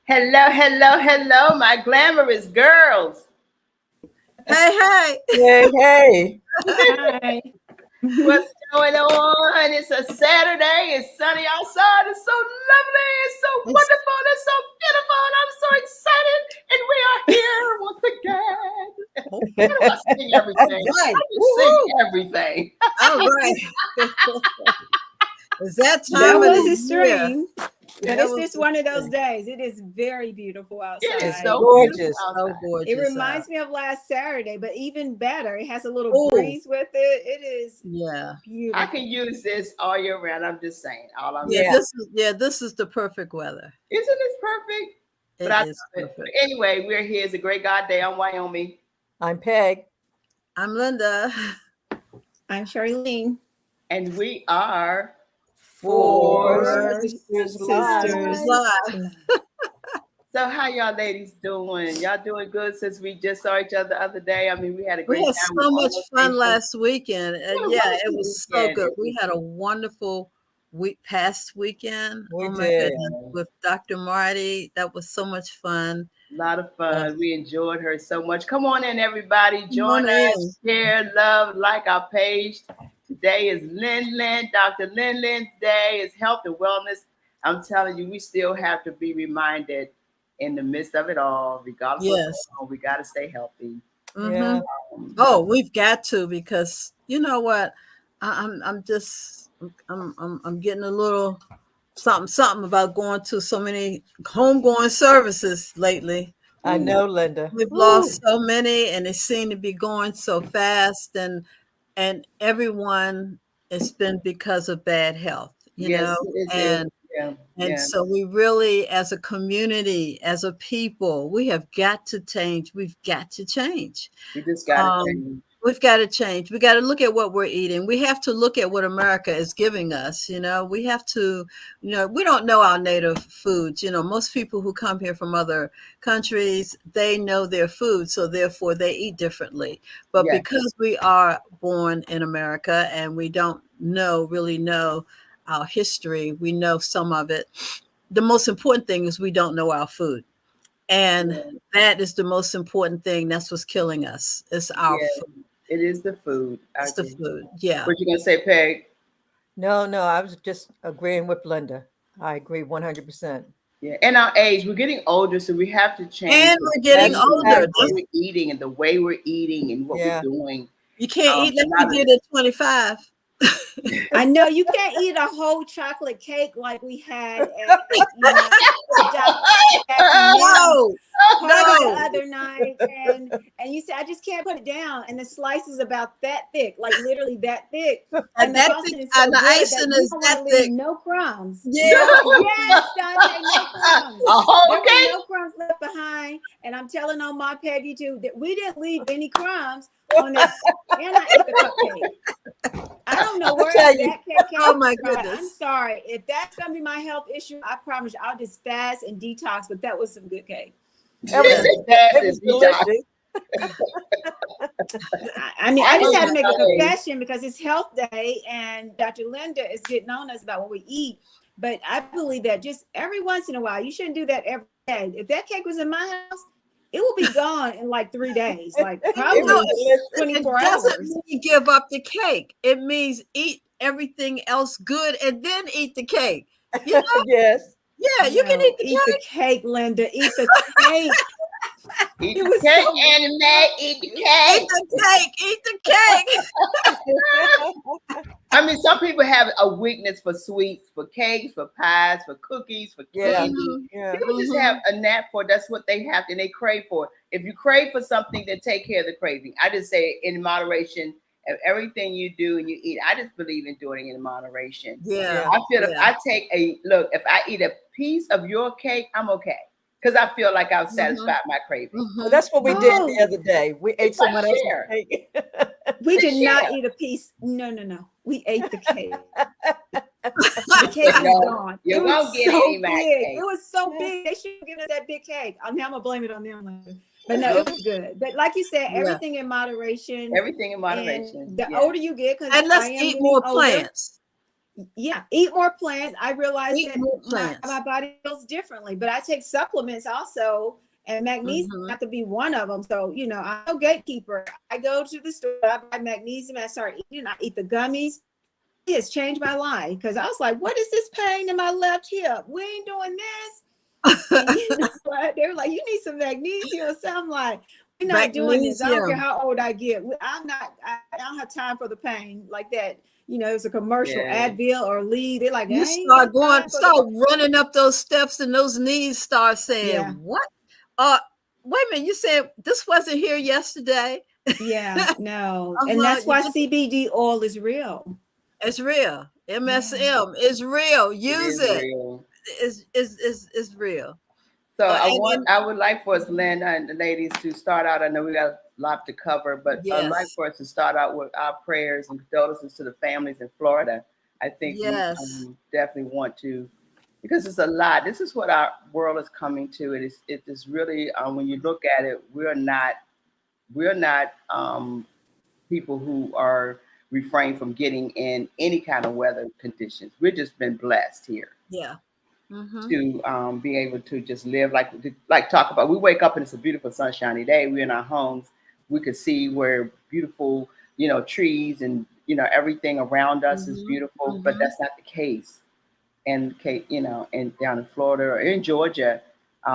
Hello, hello, hello, my glamorous girls. Hey. Hey. Hi. What's going on? It's a Saturday. It's sunny outside. It's so lovely. It's so wonderful. It's so beautiful. And I'm so excited. And we are here once again. I don't want to sing everything. Right. I just sing everything. All right. Is that time That of was the a stream. But That it's was just one of those days. It is very beautiful outside. It is so gorgeous. So gorgeous. It reminds me of last Saturday, but even better. It has a little Ooh. breeze with it. It is beautiful. I can use this all year round. I'm just saying. All I'm Yeah, saying. this is the perfect weather. Isn't this perfect? It is perfect. Anyway, we're here. It's a great God day. I'm Wyoming. I'm Peg. I'm Linda. I'm Charlene. And we are 4SistersLIVE. Live. So how y'all ladies doing? Y'all doing good since we just saw each other the other day? I mean, we had a great We had time. so much fun last weekend. And What a it wonderful was so weekend. good. We had a wonderful past weekend. We my did. goodness. With Dr. Marty. That was so much fun. A lot of fun. We enjoyed her so much. Come on in, everybody. Join on us. Share, love, like our page. Today is Dr. Lin's day. It's health and wellness. I'm telling you, we still have to be reminded in the midst of it all, regardless of what's going on, we got to stay healthy. Mm-hmm. Yeah. Oh, we've got to, because you know what? I'm getting a little something about going to so many homegoing services lately. I know, Linda. We've lost so many, and they seem to be going so fast, and everyone, it's been because of bad health, you know, and so we really, as a community, as a people, we have got to change. We've got to change. We just got to change. We've got to change. We got to look at what we're eating. We have to look at what America is giving us. You know, we have to, we don't know our native foods. You know, most people who come here from other countries, they know their food. So therefore they eat differently. But because we are born in America and we don't really know our history, we know some of it. The most important thing is we don't know our food. And that is the most important thing. That's what's killing us. It's our food. It is the food. It's the food. Yeah. What you gonna say, Peg? No, I was just agreeing with Linda. I agree 100%. Yeah, and our age, we're getting older, so we have to change. And we're getting older. What we're eating and the way we're eating and what we're doing. You can't eat like you did at 25. I know you can't eat a whole chocolate cake like we had at the other night, and you said I just can't put it down, and the slice is about that thick, like literally that thick, and the frosting is so good icing that you is don't that want to leave thick. no crumbs. Yeah. Yes, Dante, no crumbs. Oh, okay. No crumbs left behind, and I'm telling on my Peggy too that we didn't leave any crumbs on this, and I ate the cupcake. I don't know where that cake came. Oh my goodness! I'm sorry if that's gonna be my health issue. I promise you, I'll just fast and detox. But that was some good cake. It was delicious. I mean, I just had to make a confession because it's Health Day, and Dr. Linda is getting on us about what we eat. But I believe that just every once in a while, you shouldn't do that every day. If that cake was in my house, it will be gone in like 3 days, like probably 24 hours. It doesn't mean give up the cake. It means eat everything else good and then eat the cake. You know? Yes. Yeah, you can eat the cake. Eat the cake, Linda. Eat the cake. Eat the cake, Anime. Eat the cake. Eat the cake. Eat the cake. I mean, some people have a weakness for sweets, for cakes, for pies, for cookies, for candy. People just have a knack for that's what they have and they crave for. If you crave for something, then take care of the craving. I just say in moderation of everything you do and you eat. I just believe in doing it in moderation. Yeah. I feel if I take if I eat a piece of your cake, I'm okay. Because I feel like I've satisfied my craving. Well, that's what we did the other day. We ate someone else's cake. We did not eat a piece. No. We ate the cake. The cake was gone. You won't get any of my cake. It was so big. They should have given us that big cake. Now I'm gonna blame it on them later. But no, it was good. But like you said, everything in moderation. Everything in moderation. And the older you get, and let's eat more plants. Yeah, eat more plants. I realize Eat that more my plants. body feels differently, but I take supplements also, and magnesium Mhm. have to be one of them. So, you know, I'm no gatekeeper. I go to the store, I buy magnesium, I start eating, I eat the gummies. It has changed my life because I was like, what is this pain in my left hip? We ain't doing this. And you know what? They were like, you need some magnesium. So I'm like, we're not doing this. I don't care Magnesium. how old I get. I don't have time for the pain like that. You know, it's a commercial, Yeah. Advil or Lee. They're like, I You ain't got time for start the running up those steps, and those knees start saying, yeah, "What? Wait a minute! You said this wasn't here yesterday." yeah, no. And Uh-huh. that's why CBD oil is real. It's real. Yeah. MSM is real. It Use is it. real. It's real. So And I would like for us, Linda and the ladies, to start out. I know we got a lot to cover, but I'd like yes, for us to start out with our prayers and condolences to the families in Florida. I think we yes, definitely want to, because it's a lot. This is what our world is coming to. It is really when you look at it, we're not people who are refrained from getting in any kind of weather conditions. We've just been blessed here yeah. Mm-hmm. to be able to just live like talk about. We wake up and it's a beautiful sunshiny day. We're in our homes. We could see where beautiful, trees and everything around us is Mm-hmm. beautiful. But Mm-hmm. that's not the case. And and down in Florida or in Georgia,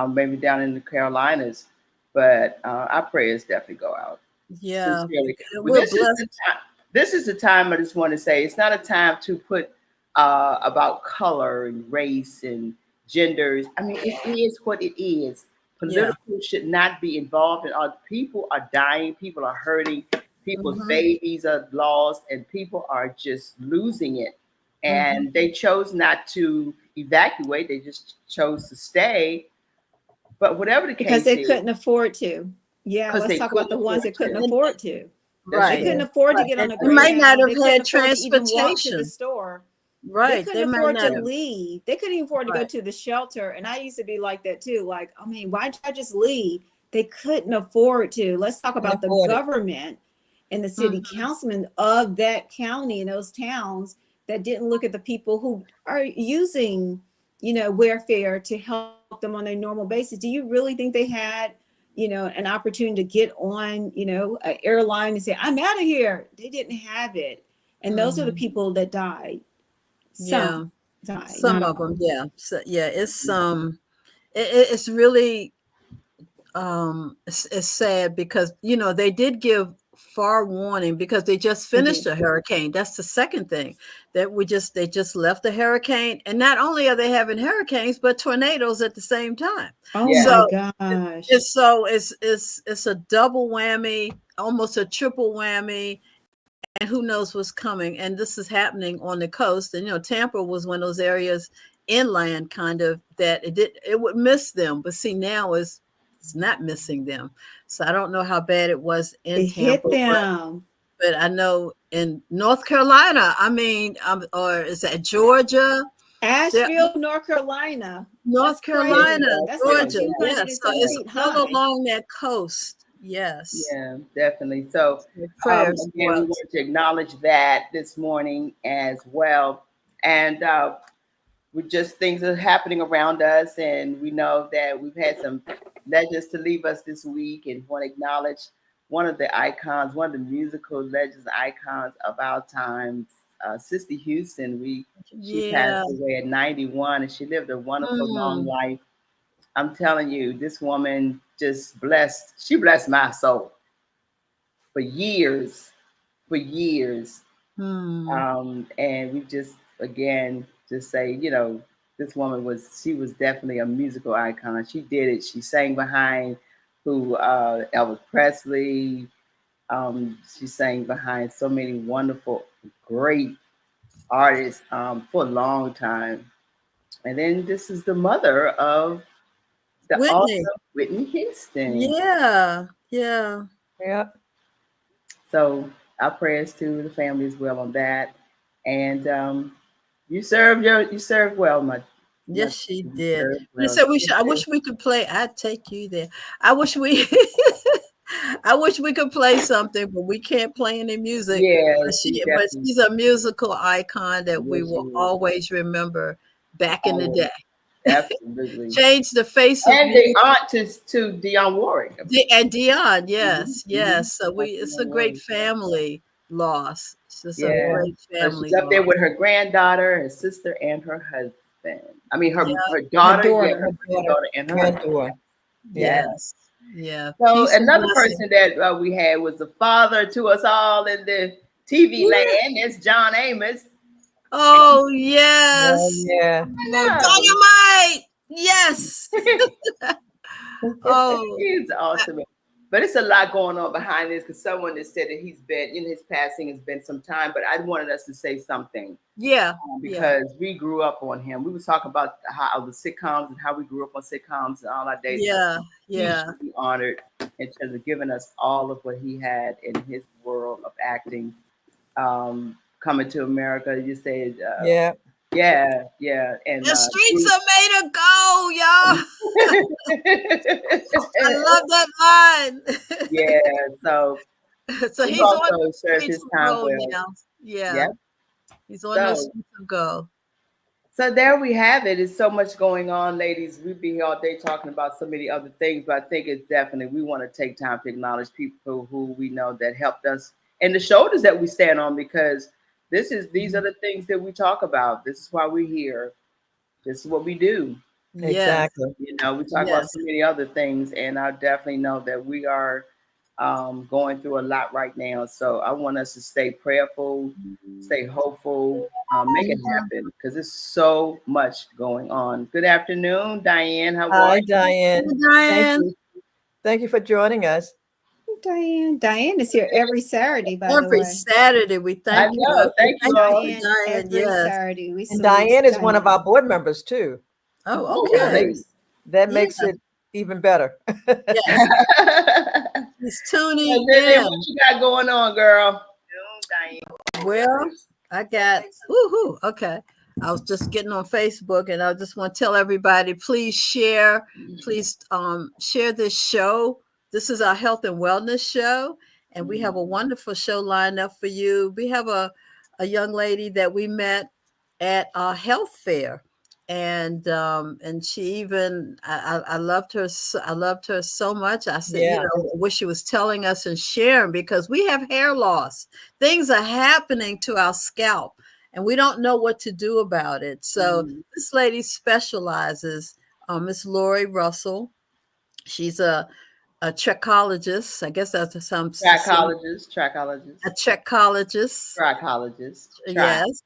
maybe down in the Carolinas. But our prayers definitely go out Yeah. sincerely. But We're blessed. this is the time I just want to say it's not a time to put about color and race and genders. I mean, it is what it is. Yeah. Political should not be involved in all. People are dying, people are hurting, people's Mm-hmm. babies are lost, and people are just losing it. Mm-hmm. And they chose not to evacuate, they just chose to stay. But whatever the Because case they is, couldn't afford to. Yeah, because let's they talk about couldn't the ones afford that couldn't to. And, afford to. That's They right. couldn't true. afford to Right. get on a They might not Greyhound. They have couldn't had afford to even walk to the transportation. store. They Right. couldn't They might afford not to have. leave. They couldn't even afford to go Right. to the shelter. And I used to be like that too. Like, I mean, why did I just leave? They couldn't afford to. Let's talk Couldn't about the afford it. government and the city Mm-hmm. councilmen of that county and those towns that didn't look at the people who are using, welfare to help them on a normal basis. Do you really think they had, an opportunity to get on, an airline and say, I'm out of here? They didn't have it. And those are the Mm-hmm. people that died. Yeah. Some died, Some not of all. them. Yeah. So yeah, it's really it's sad because they did give far warning because they just finished Mhm. a hurricane. That's the second thing that they just left a hurricane, and not only are they having hurricanes but tornadoes at the same time. Oh Yeah. my So gosh. it's a double whammy, almost a triple whammy, and who knows what's coming. And this is happening on the coast, and Tampa was one of those areas inland kind of that it would miss them, but see now it's not missing them. So I don't know how bad it was in It hit Tampa, them. but I know in North Carolina, I mean, or is that Georgia? There, Asheville, North Carolina. North That's Carolina, crazy. That's That's like Georgia, crazy. yeah. 200 and So some Yeah. it's feet all high. along that coast. Yes. Yeah, definitely. So, So prayers again, go we out. want to acknowledge that this morning as well. And we just things are happening around us, and we know that we've had some legends to leave us this week, and want to acknowledge one of the icons, one of the musical legends, icons of our times, Sister Houston. She passed Yeah. away at 91, and she lived a wonderful long Mm. life. I'm telling you, this woman just blessed. She blessed my soul for years, for years. Hmm. And we just again just say, this woman she was definitely a musical icon. She did it. She sang behind Elvis Presley. She sang behind so many wonderful, great artists for a long time. And then this is the mother of the Whitney. awesome Whitney Houston. Yeah. Yeah. Yeah. So our prayers to the family as well on that. And you served well, my Yes, she you did. served You well. said we should. I wish we could play. I'd take you there. I wish we. I wish we could play something, but we can't play any music. Yeah, But she's a musical icon that we Yes, she will is. always remember back in the Always. day. Absolutely. Changed the face of And music. the aunt to Dionne Warwick. And Dion, yes, Mhm, yes. So Dionne it's a great Warwick. family loss. It's just a Yeah. great So family she's up there loss. with her granddaughter, her sister, and her husband. I mean, her Yeah. her daughter, daughter, yeah, her her daughter and her husband. granddaughter. Yeah. Yes. Yeah. So Peace and another blessing. person that we had was the father to us all in the TV Yeah. land. It's John Amos. Oh Oh, yes. yeah. Oh, Dynamite. Yes. Oh, He's awesome. But it's a lot going on behind this because someone has said that he's been in his passing has been some time. But I wanted us to say something yeah. because we grew up on him. We was talking about how the sitcoms and how we grew up on sitcoms and all our days. Yeah. He Yeah. should be honored in terms of giving us all of what he had in his world of acting. Coming to America, you said, Yeah. yeah, and The streets are made of gold, y'all. I love that line. yeah. So So he he's on also the served streets his of time gold well. now. Yeah. Yeah. He's on the So streets of gold. So there we have it. There's so much going on, ladies. We'd be here all day talking about so many other things, but I think it's definitely we want to take time to acknowledge people who we know that helped us and the shoulders that we stand on because these are the things that we talk about. This is why we're here. This is what we do. Yes. Exactly. You know, we talk about so many other things, and I definitely know that we are going through a lot right now. So I want us to stay prayerful, stay hopeful, make it happen because there's so much going on. Good afternoon, Diane. How are Hi, you? Diane. Hey, Diane. Thank you. Thank you for joining us. Diane is here every Saturday, by the Every way. Saturday, we thank you. know. Thank you all. Diane, Every yes. Saturday. We And Diane is one of our board members too. Oh, Oh, okay. really? That makes it even better. Yes. He's tuning Lily, in. what you got going on, girl? Diane. Well, I got woohoo. Okay. I was just getting on Facebook and I just want to tell everybody, please share. Please share this show. This is our health and wellness show. And we have a wonderful show lined up for you. We have a young lady that we met at a health fair. And she even I loved her. I loved her so much. I said, Yeah. you know, what she was telling us and sharing because we have hair loss. Things are happening to our scalp and we don't know what to do about it. So this lady specializes, Miss Lori Russell. She's a trachologist. I guess that's some Trachologist. a trachologist. Trichologist. Yes.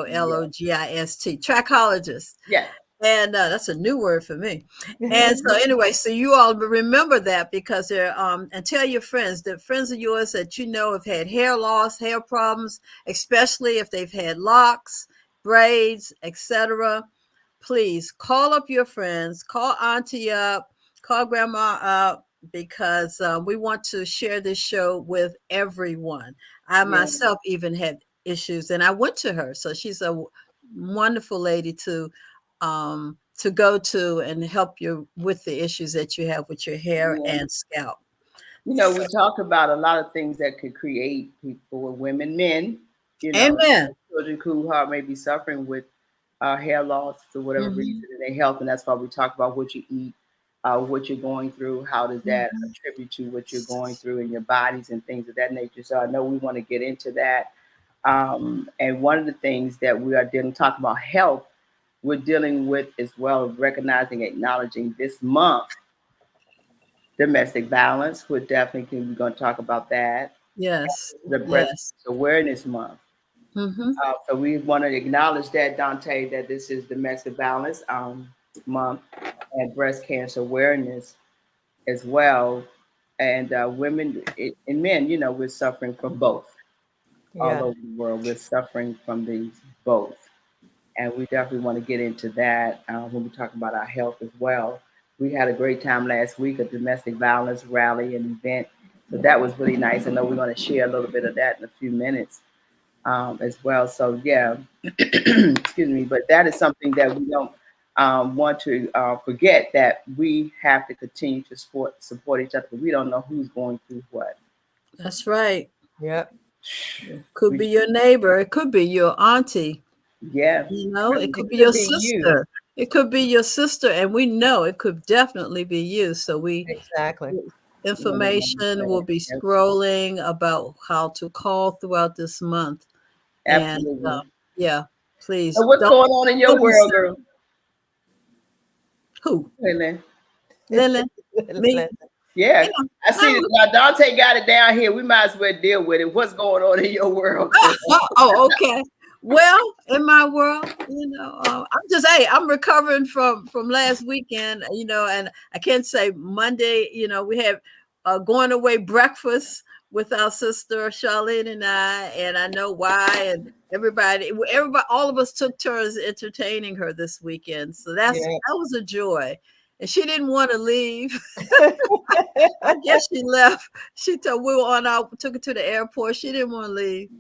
TRICHOLOGIST. Trachologist. Yeah. And that's a new word for me. And so anyway, so you all remember that because they're and tell your friends that friends of yours that you know have had hair loss, hair problems, especially if they've had locks, braids, etc. Please call up your friends, call auntie up, call grandma up because we want to share this show with everyone. I myself even had issues and I went to her. So she's a wonderful lady to go to and help you with the issues that you have with your hair and scalp. You know, we talk about a lot of things that could create people, women, men, you know, Amen. children who may be suffering with hair loss for whatever reason in their health. And that's why we talk about what you eat, what you're going through, how does that attribute to what you're going through in your bodies and things of that nature. So I know we want to get into that. And one of the things that we are talking about health, we're dealing with as well, recognizing, acknowledging this month, domestic violence. We're definitely going to talk about that. Yes. The Breast Awareness Month. So we want to acknowledge that, Dante, that this is domestic violence month and breast cancer awareness as well. And women and men, you know, we're suffering from both. All over the world, we're suffering from these both. And we definitely want to get into that when we talk about our health as well. We had a great time last week, a domestic violence rally and event. So that was really nice. I know we're going to share a little bit of that in a few minutes as well. So yeah, excuse me, but that is something that we don't want to forget that we have to continue to support each other. We don't know who's going through what. That's right. Yep. Could be your neighbor. It could be your auntie. Yeah. You know, it could be could your be sister. It could be your sister, and we know it could definitely be you. So Exactly. information will be scrolling about how to call throughout this month. Absolutely. And yeah, please. So what's going on in your world, girl? Who? Lily. Lily? Me? Yeah. You know, I see now Dante got it down here. We might as well deal with it. What's going on in your world? Oh, okay. Well, in my world, you know, I'm recovering from last weekend, you know, and I can't say Monday, you know, we had going away breakfast with our sister Charlene and I know why, and everybody, all of us took turns entertaining her this weekend. So that was a joy. And she didn't want to leave. I guess she left. She took took her to the airport. She didn't want to leave.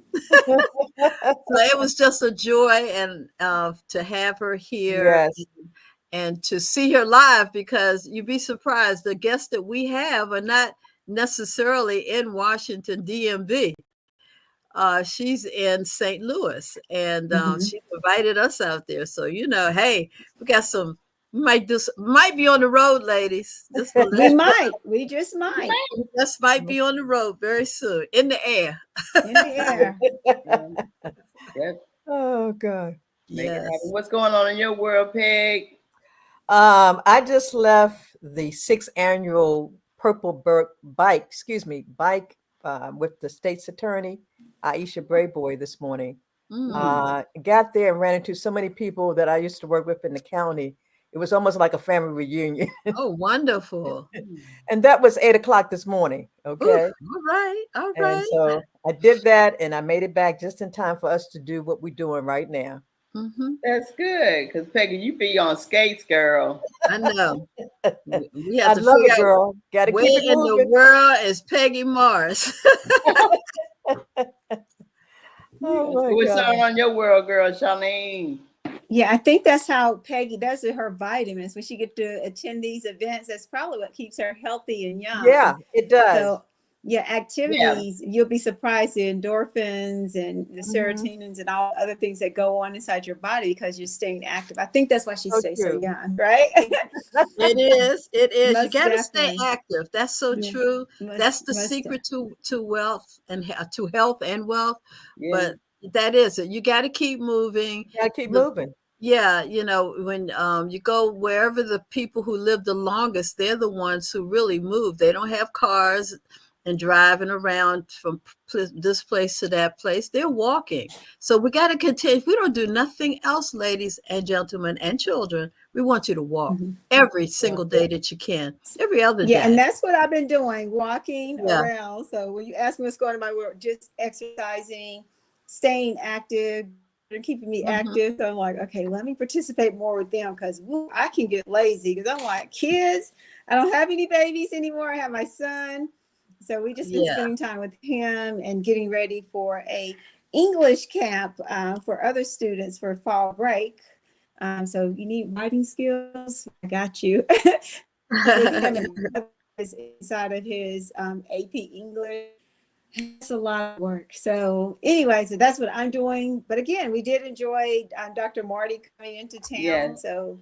So it was just a joy and to have her here and to see her live, because you'd be surprised the guests that we have are not necessarily in Washington, DMV. She's in St. Louis, and she invited us out there. So, you know, hey, we got some. We might be on the road, ladies. We just might. We just might be on the road very soon, in the air. In the air. Oh God. Yes. What's going on in your world, Peg? I just left the 6th annual Purple Bike with the state's attorney, Aisha Brayboy, this morning. Got there and ran into so many people that I used to work with in the county. It was almost like a family reunion. Oh, wonderful. And that was 8:00 this morning. Okay. Ooh, all right. And so I did that, and I made it back just in time for us to do what we're doing right now. That's good, because Peggy, you be on skates, girl. I know. We have I to love figure it, girl. Got to keep it in moving. the world is Peggy Morris. What's on your world, girl, Charlene? Yeah, I think that's how Peggy does it, her vitamins. When she get to attend these events, that's probably what keeps her healthy and young. Yeah, it does. So, activities, you'll be surprised, the endorphins and the serotonins and all other things that go on inside your body because you're staying active. I think that's why she stays so young, right? It is. You got to stay definitely. active. That's so true. That's the secret to wealth and to health and wealth. But that is it. You got to keep moving. You got to keep moving. Yeah, you know, when you go wherever the people who live the longest, they're the ones who really move. They don't have cars and driving around from this place to that place. They're walking. So we got to continue. If we don't do nothing else, ladies and gentlemen and children, we want you to walk every single day that you can, every other day. Yeah, and that's what I've been doing, walking around. So when you ask me what's going on in my world, just exercising, staying active, and keeping me active. So I'm like, okay, let me participate more with them, because I can get lazy, because I'm like, kids, I don't have any babies anymore. I have my son. So we just been spending time with him and getting ready for a English camp for other students for fall break. So you need writing skills, I got you. Inside of his AP English. It's a lot of work. So anyway, so that's what I'm doing. But again, we did enjoy Dr. Marty coming into town. Yeah. So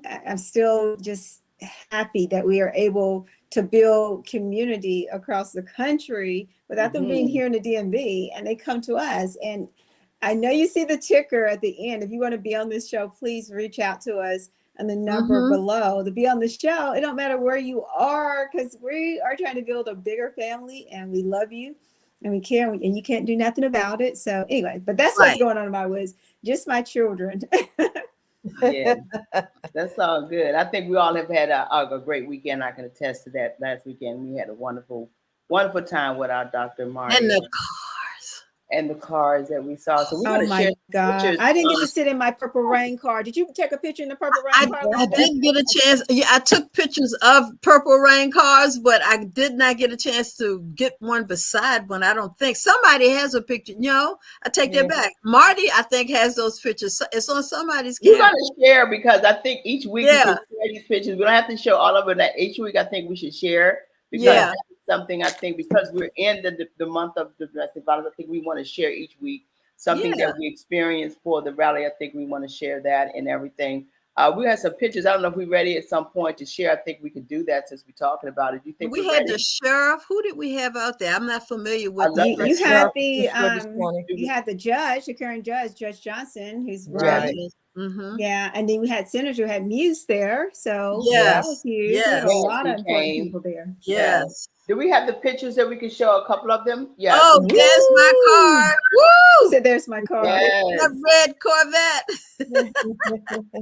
I'm still just happy that we are able to build community across the country without them being here in the DMV, and they come to us. And I know you see the ticker at the end. If you want to be on this show, please reach out to us and the number below to be on the show. It don't matter where you are, because we are trying to build a bigger family, and we love you and we care, and you can't do nothing about it. So anyway, but that's what's going on in my words. Just my children. Yeah, that's all good. I think we all have had a great weekend. I can attest to that. Last weekend we had a wonderful time with our Dr. Marty. And the cars. and the cars that we saw. So we're Oh going to share my God. pictures. I didn't get to sit in my Purple Rain car. Did you take a picture in the Purple Rain car? I didn't get a chance. Yeah, I took pictures of Purple Rain cars, but I did not get a chance to get one beside one. I don't think somebody has a picture. No, I take that back. Marty, I think, has those pictures. It's on somebody's We're camera. going to share because I think each week we Yeah. can share these pictures. We don't have to show all of it. That each week I think we should share because Yeah. that's something I think because we're in the month of domestic violence. I think we want to share each week something Yeah. that we experienced for the rally. I think we want to share that and everything. We had some pictures. I don't know if we're ready at some point to share. I think we could do that since we're talking about it. Do you think We we're had ready? the sheriff. Who did we have out there? I'm not familiar with I love the You had the County. you had the judge, the current judge, Judge Johnson, who's Right. judge. Yeah, and then we had Senator had Muse there, so that was Yes. huge. We had Yes. a lot He of important came. people there. Yes. Do we have the pictures that we can show a couple of them? Yeah. Oh, there's my car. Who Woo! said there's my car? Yes. That red Corvette.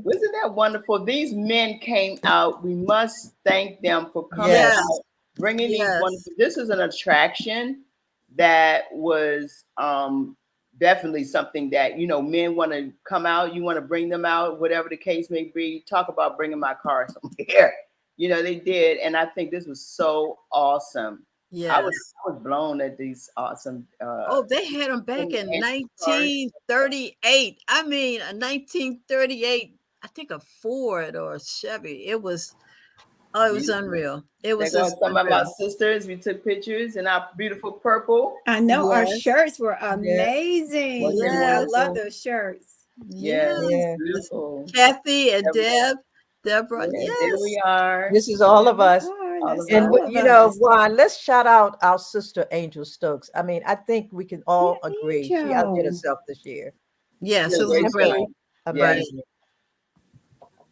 Wasn't that wonderful? These men came out. We must thank them for coming Yes. out, bringing these Yes. wonderful. This is an attraction that was definitely something that men want to come out. You want to bring them out, whatever the case may be. Talk about bringing my car somewhere. They did, and I think this was so awesome. Yes. I was blown at these awesome. Oh, they had them back in and 1938. I mean, 1938. I think a Ford or a Chevy. It was unreal. It was There just go some of unreal. our sisters. We took pictures in our beautiful purple. I know our Yes. shirts were amazing. Wasn't it I wonderful? love those shirts. Yes, Yeah. beautiful. Kathy and Deborah. Deborah. Yeah, Yes. there we are. This is all of us. All That's of And us. all of you know, us. Juan, let's shout out our sister Angel Stokes. I mean, I think we can all Yeah, agree she Angel. outdid herself this year. Yes, Did it a was great great. job. Amazing.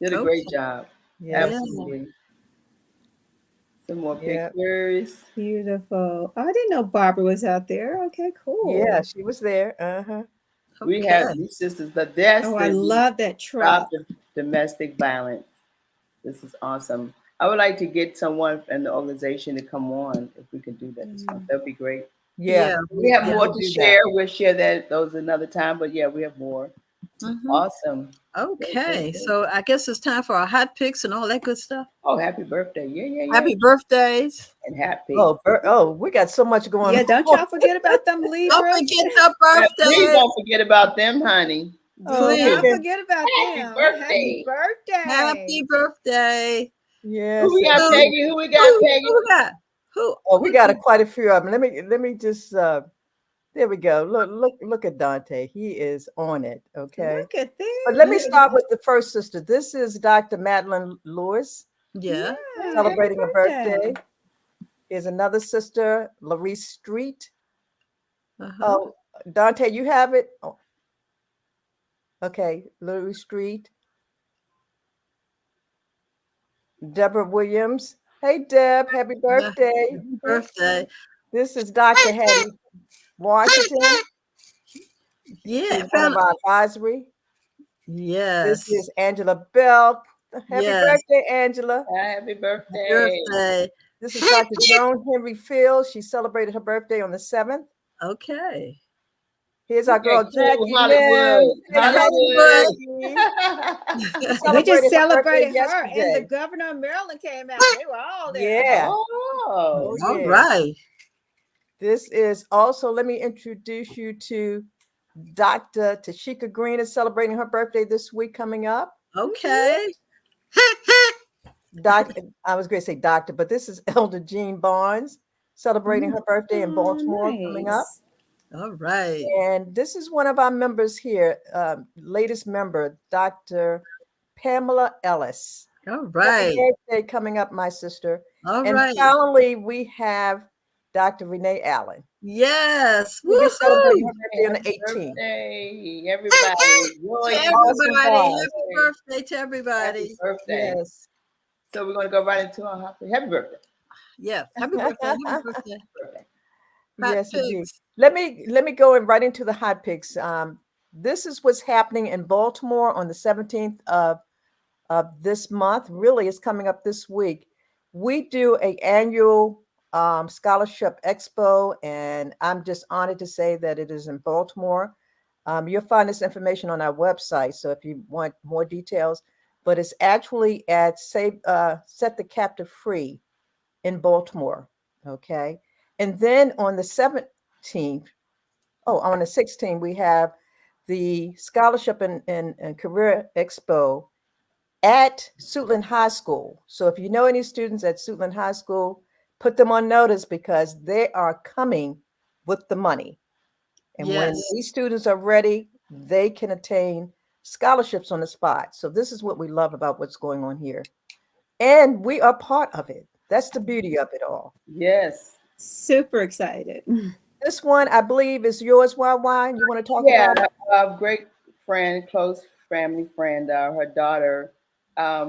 Did a Okay. great job. Yeah. Absolutely. Some more Yeah. pictures. Beautiful. Oh, I didn't know Barbara was out there. Okay, cool. Yeah, she was there. Uh-huh. We Okay. have these sisters. That's Oh, I love that stop truck. the domestic violence. This is awesome. I would like to get someone in the organization to come on if we could do that this month. That'd be great. Yeah. Yeah. We have Yeah, more we'll to do that. share. We'll share those another time. But yeah, we have more. Mhm. Awesome. Okay. So I guess it's time for our hot picks and all that good stuff. Oh, happy birthday. Yeah. Happy birthdays. And happy. We got so much going Yeah, on. don't y'all forget about them Don't Libras. forget the Please birthdays. don't forget about them, honey. Do not Please. forget about Happy them. birthday. Happy birthday. Happy birthday. Yes. Who we got, Who- Peggy? Who we got, Peggy? Who we got? Who? Oh, we got quite a few of them. Let me just there we go. Look at Dante. He is on it. Okay. Look at this. But let me start with the first sister. This is Dr. Madeline Lewis Yeah. celebrating happy a birthday. Here's another sister, Larice Street. Uh-huh. Oh, Dante, you have it? Oh. Okay, Larice Street. Deborah Williams. Hey, Deb, happy birthday. Birthday. This is Dr. Hattie Washington. Yeah. She's one of our advisory. Yes. This is Angela Bell. Happy Yes. birthday, Angela. Happy birthday. Birthday. This is Dr. Joan Henry Fields. She celebrated her birthday on the 7th. Okay. Here's our girl, Okay, Jackie Hollywood. Lynn. Hey, Hollywood. Jackie. She We celebrated just her celebrated birthday her, and the yesterday. governor of Maryland came out. They were all there. Yeah. Oh, Oh, All yeah. right. This is also, let me introduce you to Dr. Tashika Green is celebrating her birthday this week coming up. Okay. I was going to say doctor, but this is Elder Jean Barnes celebrating her birthday in Baltimore coming up. Nice. All right. And this is one of our members here, latest member, Dr. Pamela Ellis. All Happy right. birthday coming up, my sister. All And right. finally, we have Dr. Renee Allen. Yes. We'll be celebrating her Woohoo. birthday on the happy 18th. birthday, everybody. Enjoy To your everybody. Awesome Happy birthday to everybody. happy birthday. Yes. So we're going to go right into our happy birthday. Yeah. Happy birthday. Happy birthday. Birthday. Hot Yes, indeed. picks. Let me go right into the hot picks. This is what's happening in Baltimore on the 17th of this month. Really, it's coming up this week. We do an annual Scholarship Expo, and I'm just honored to say that it is in Baltimore. You'll find this information on our website, so if you want more details, but it's actually at Set the Captive Free in Baltimore, okay? And then on the 17th, on the 16th, we have the Scholarship and Career Expo at Suitland High School. So if you know any students at Suitland High School, put them on notice because they are coming with the money. And when these students are ready, they can attain scholarships on the spot. So this is what we love about what's going on here. And we are part of it. That's the beauty of it all. Yes. Super excited. This one, I believe, is yours, YY. You want to talk about it? A great friend, close family friend, her daughter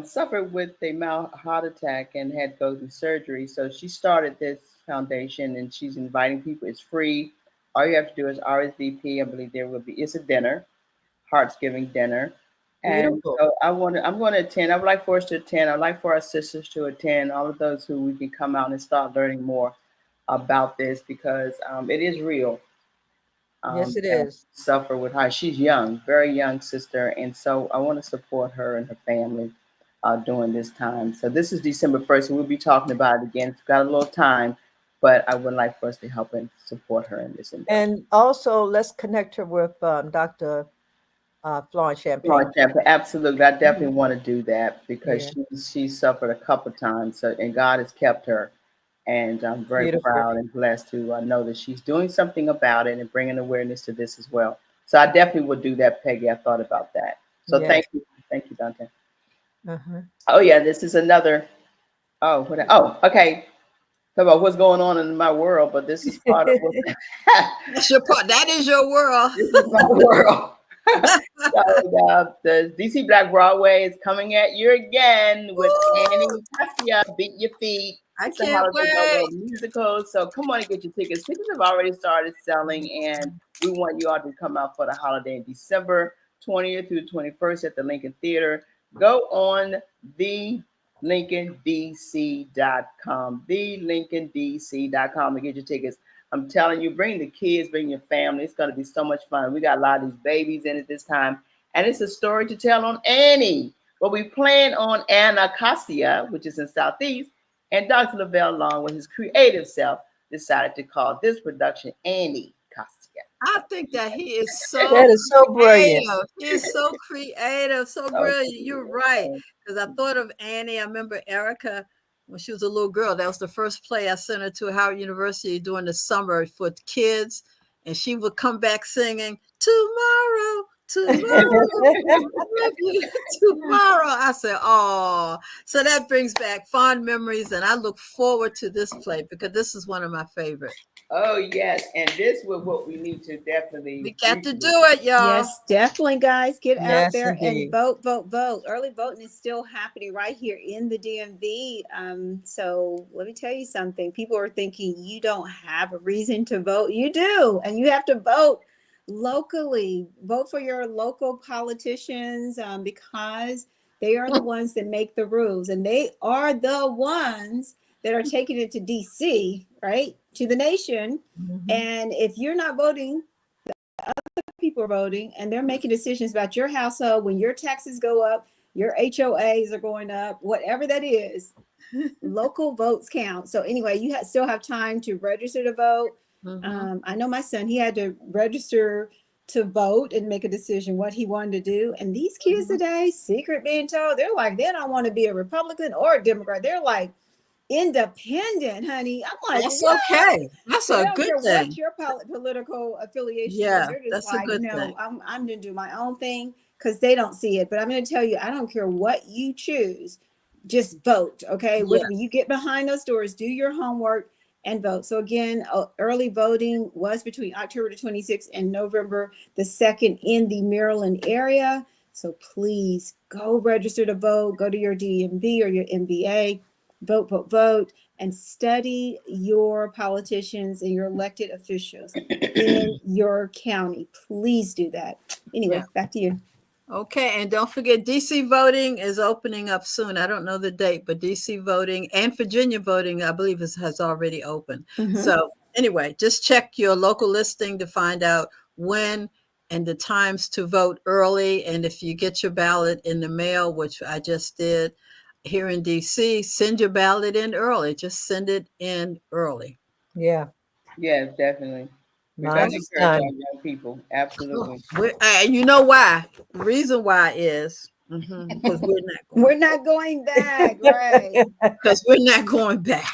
suffered with a mild heart attack and had to go through surgery. So she started this foundation and she's inviting people. It's free. All you have to do is RSVP. I believe it's a dinner, Heartsgiving dinner. And Beautiful. so I'm going to attend. I would like for us to attend. I'd like for our sisters to attend, all of those who we can come out and start learning more about this because it is real. Yes, it is. Suffer with her. She's young, very young sister. And so I want to support her and her family during this time. So this is December 1st, and we'll be talking about it again. It's got a little time, but I would like for us to help and support her in this endeavor. And also, let's connect her with Dr. Florence Champagne. Absolutely. I definitely want to do that because she suffered a couple times. So, and God has kept her. And I'm very proud and blessed to know that she's doing something about it and bringing awareness to this as well. So I definitely would do that, Peggy. I thought about that. So thank you, Dante. Oh yeah, this is another. Okay. Talk about what's going on in my world, but this is part of what. That's your part. That is your world. This is my world. So the DC Black Broadway is coming at you again with Annie Cassia, Beat Your Feet. I can't wait. Musical. So come on and get your tickets. Tickets have already started selling, and we want you all to come out for the holiday in December 20th through 21st at the Lincoln Theater. Go on thelincolndc.com, thelincolndc.com to get your tickets. I'm telling you, bring the kids, bring your family. It's going to be so much fun. We got a lot of these babies in it this time, and it's a story to tell on Annie. But we plan on Anacostia, which is in Southeast. And Dr. Lavelle Long, with his creative self, decided to call this production Annie Cassia. I think that he is so that is so brilliant. He is so creative, so brilliant. You're right. Because I thought of Annie. I remember Erica when she was a little girl. That was the first play I sent her to Howard University during the summer for kids. And she would come back singing, tomorrow. Tomorrow. I said, oh, so that brings back fond memories, and I look forward to this play because this is one of my favorites. Oh yes, and this is what we need to definitely. We got to do it, y'all. Yes, definitely, guys. Get out there indeed. and vote. Early voting is still happening right here in the DMV. So let me tell you something. People are thinking you don't have a reason to vote. You do, and you have to vote locally. Vote for your local politicians because they are the ones that make the rules, and they are the ones that are taking it to DC, right, to the nation. And if you're not voting, the other people are voting, and they're making decisions about your household. When your taxes go up, your HOAs are going up, whatever that is. Local votes count. So anyway, you still have time to register to vote. I know my son, he had to register to vote and make a decision what he wanted to do. And these kids today, secret being told, they're like, they don't want to be a Republican or a Democrat. They're like independent, honey. I'm like, that's okay. That's a good thing. What's your political affiliation? Yeah, they're just that's like, a good no, thing. I'm going to do my own thing because they don't see it. But I'm going to tell you, I don't care what you choose. Just vote, okay? Yes. When you get behind those doors, do your homework and vote. So again, early voting was between October the 26th and November the 2nd in the Maryland area. So please go register to vote. Go to your DMV or your MBA. Vote, and study your politicians and your elected officials in your county. Please do that. Anyway, back to you. Okay, and don't forget, DC voting is opening up soon. I don't know the date, but DC voting and Virginia voting, I believe, has already opened. So anyway, just check your local listing to find out when and the times to vote early. And if you get your ballot in the mail, which I just did here in DC, send your ballot in early. Just send it in early. Yeah. Yes, definitely. We got Mine to is encourage done. our young people. Absolutely. And you know why? The reason why is because We're not going back, right? because we're not going back.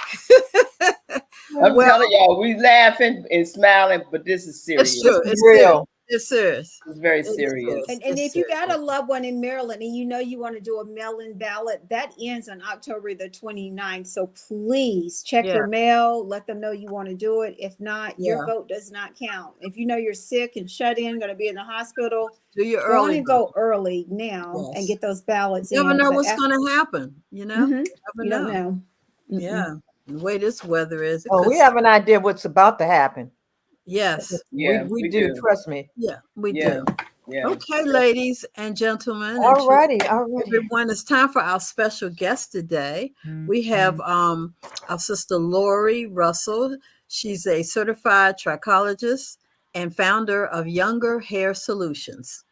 I'm Well, telling y'all, we laughing and smiling, but this is serious. it's true. This is It's serious. real. It's serious. It's very It's serious. serious. And It's if you got a serious. loved one in Maryland and you know you want to do a mail-in ballot, that ends on October the 29th. So please check Yeah. your mail, let them know you want to do it. If not, your Yeah. vote does not count. If you know you're sick and shut in, going to be in the hospital, Do your go on early and vote. vote early now and Yes. get those ballots You never in. know But what's going to happen. You know, Mhm. you You never don't know. know. Yeah. The way this weather is. It Oh, could, we have an idea what's about to happen. yes. Yeah, we we do. do. Trust me. Yeah, we Yeah. do. Yeah. Okay, ladies and gentlemen, All and righty. All righty. everyone, it's time for our special guest today. We have our sister Lori Russell. She's a certified trichologist and founder of Younger Hair Solutions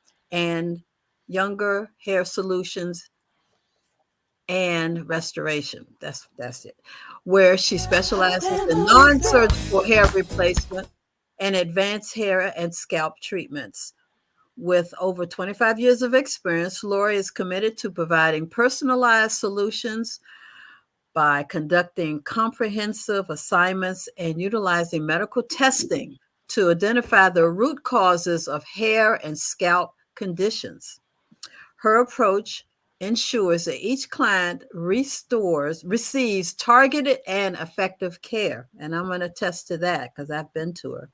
and Restoration. That's it. Where she specializes in non-surgical hair replacement and advanced hair and scalp treatments. With over 25 years of experience, Lori is committed to providing personalized solutions by conducting comprehensive assignments and utilizing medical testing to identify the root causes of hair and scalp conditions. Her approach ensures that each client receives targeted and effective care. And I'm going to attest to that because I've been to her.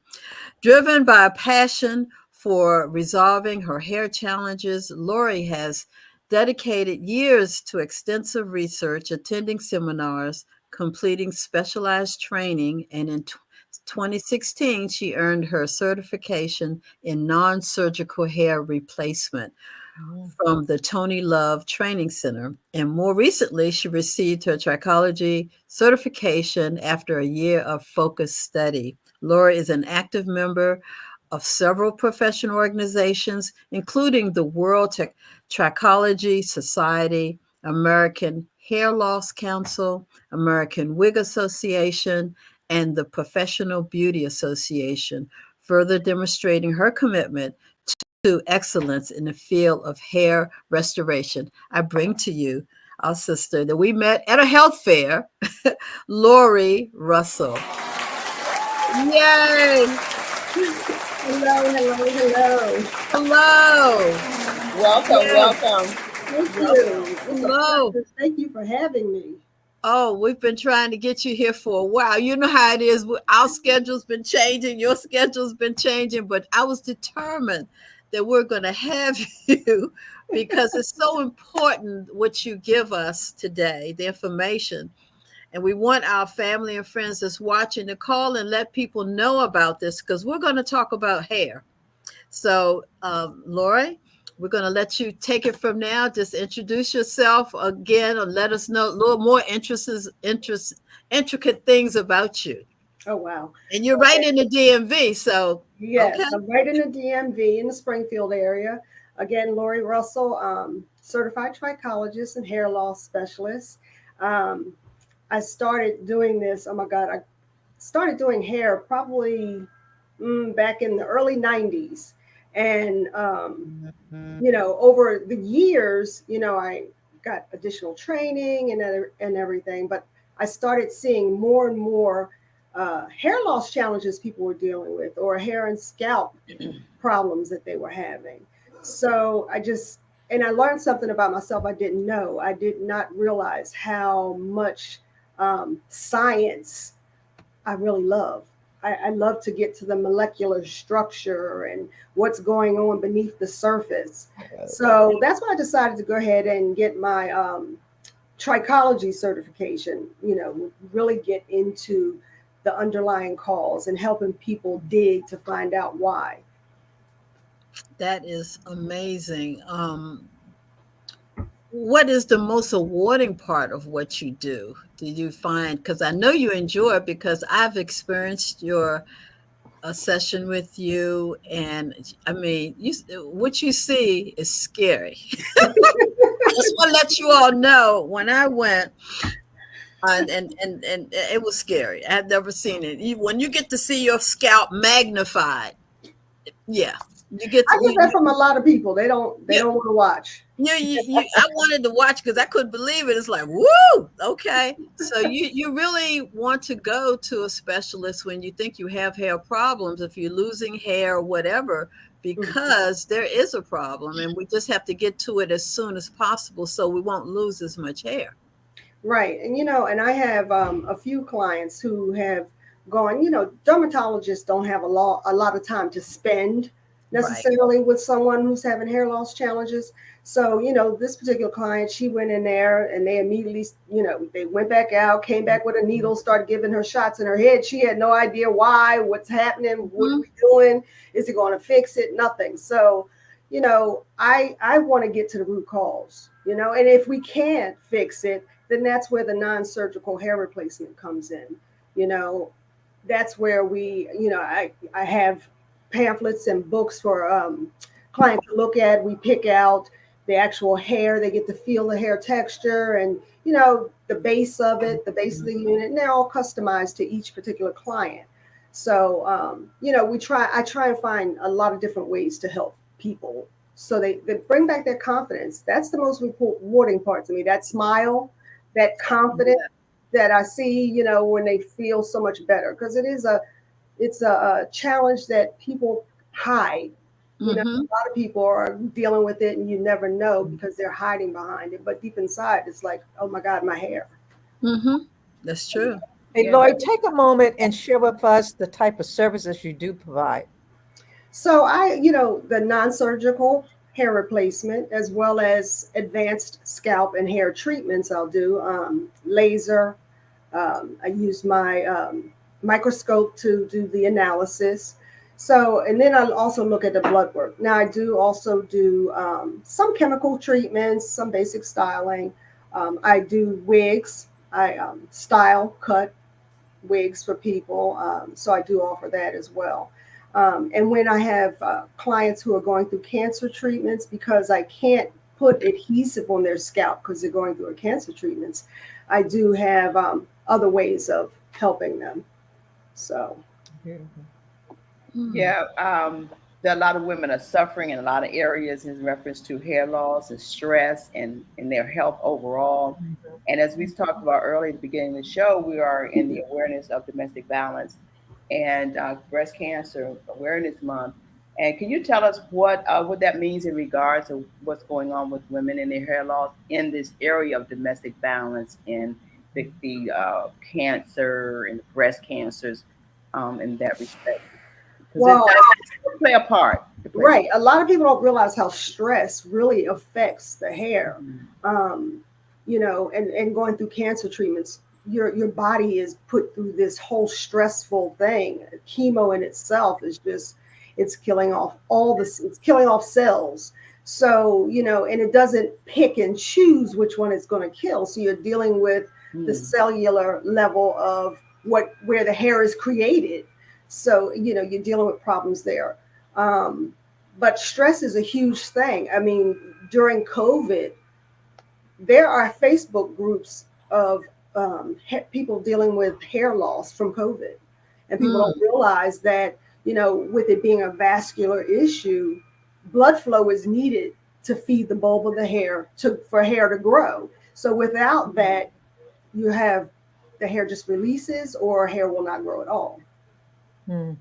Driven by a passion for resolving her hair challenges, Lori has dedicated years to extensive research, attending seminars, completing specialized training, and in 2016, she earned her certification in non-surgical hair replacement from the Tony Love Training Center. And more recently, she received her trichology certification after a year of focused study. Laura is an active member of several professional organizations, including the World Trichology Society, American Hair Loss Council, American Wig Association, and the Professional Beauty Association, further demonstrating her commitment to excellence in the field of hair restoration. I bring to you our sister that we met at a health fair, Lori Russell. Yay! Hello. Hello. Welcome, Yes. welcome. Thank you. It's a Hello. pleasure. Thank you for having me. Oh, we've been trying to get you here for a while. You know how it is. Our schedule's been changing. Your schedule's been changing. But I was determined that we're going to have you because it's so important what you give us today, the information. And we want our family and friends that's watching to call and let people know about this because we're going to talk about hair. So, Lori, we're going to let you take it from now. Just introduce yourself again and let us know a little more intricate things about you. Oh, wow. And you're right in the DMV, so Yes, okay. I'm right in the DMV in the Springfield area. Again, Lori Russell, certified trichologist and hair loss specialist. I started doing this. Oh my God, I started doing hair probably back in the early 90s. And, over the years, I got additional training and everything, but I started seeing more and more hair loss challenges people were dealing with, or hair and scalp problems that they were having. So I learned something about myself I didn't know. I did not realize how much science I really love. I love to get to the molecular structure and what's going on beneath the surface. So that's why I decided to go ahead and get my trichology certification, really get into the underlying cause and helping people dig to find out why. That is amazing. What is the most rewarding part of what you do? Did you find, because I know you enjoy it, because I've experienced your a session with you, and I mean, what you see is scary. I just want to let you all know when I went, and it was scary. I had never seen it. When you get to see your scalp magnified, yeah, you get I to, get that from a lot of people. They don't you, want to watch. I wanted to watch because I couldn't believe it. It's like, woo, okay. So you really want to go to a specialist when you think you have hair problems, if you're losing hair or whatever, because there is a problem, and we just have to get to it as soon as possible so we won't lose as much hair. Right. And, and I have a few clients who have gone, dermatologists don't have a lot of time to spend Right. necessarily with someone who's having hair loss challenges. So, this particular client, she went in there and they immediately, they went back out, came back with a needle, started giving her shots in her head. She had no idea why, what's happening, what are we doing? Is it going to fix it? Nothing. So, I want to get to the root cause, and if we can't fix it, then that's where the non-surgical hair replacement comes in. That's where I have pamphlets and books for clients to look at. We pick out the actual hair. They get to feel the hair texture and, the base of it, the base of the unit, and they're all customized to each particular client. So, I try and find a lot of different ways to help people so they bring back their confidence. That's the most rewarding part to me, that smile, that confidence that I see, when they feel so much better, because it's a challenge that people hide. A lot of people are dealing with it and you never know because they're hiding behind it. But deep inside, it's like, oh my God, my hair. That's true. Hey, Lori, take a moment and share with us the type of services you do provide. So the non-surgical hair replacement, as well as advanced scalp and hair treatments, I'll do laser. I use my microscope to do the analysis. So, and then I'll also look at the blood work. Now, I do also do some chemical treatments, some basic styling. I do wigs. I style, cut wigs for people. So I do offer that as well. And when I have clients who are going through cancer treatments, because I can't put adhesive on their scalp because they're going through a cancer treatments, I do have other ways of helping them. So, yeah, there are a lot of women are suffering in a lot of areas in reference to hair loss and stress and their health overall. And as we talked about earlier at the beginning of the show, we are in the awareness of domestic violence and breast cancer awareness month. And can you tell us what that means in regards to what's going on with women and their hair loss in this area of domestic violence and the cancer and the breast cancers in that respect? Because well, it does play a part. Right. A lot of people don't realize how stress really affects the hair. And going through cancer treatments, your body is put through this whole stressful thing. Chemo in itself is just, it's killing off it's killing off cells. So, and it doesn't pick and choose which one it's going to kill. So you're dealing with the cellular level of where the hair is created. So, you're dealing with problems there. But stress is a huge thing. I mean, during COVID, there are Facebook groups of people dealing with hair loss from COVID. And people don't realize that, with it being a vascular issue, blood flow is needed to feed the bulb of the hair for hair to grow. So without that, you have the hair just releases or hair will not grow at all. So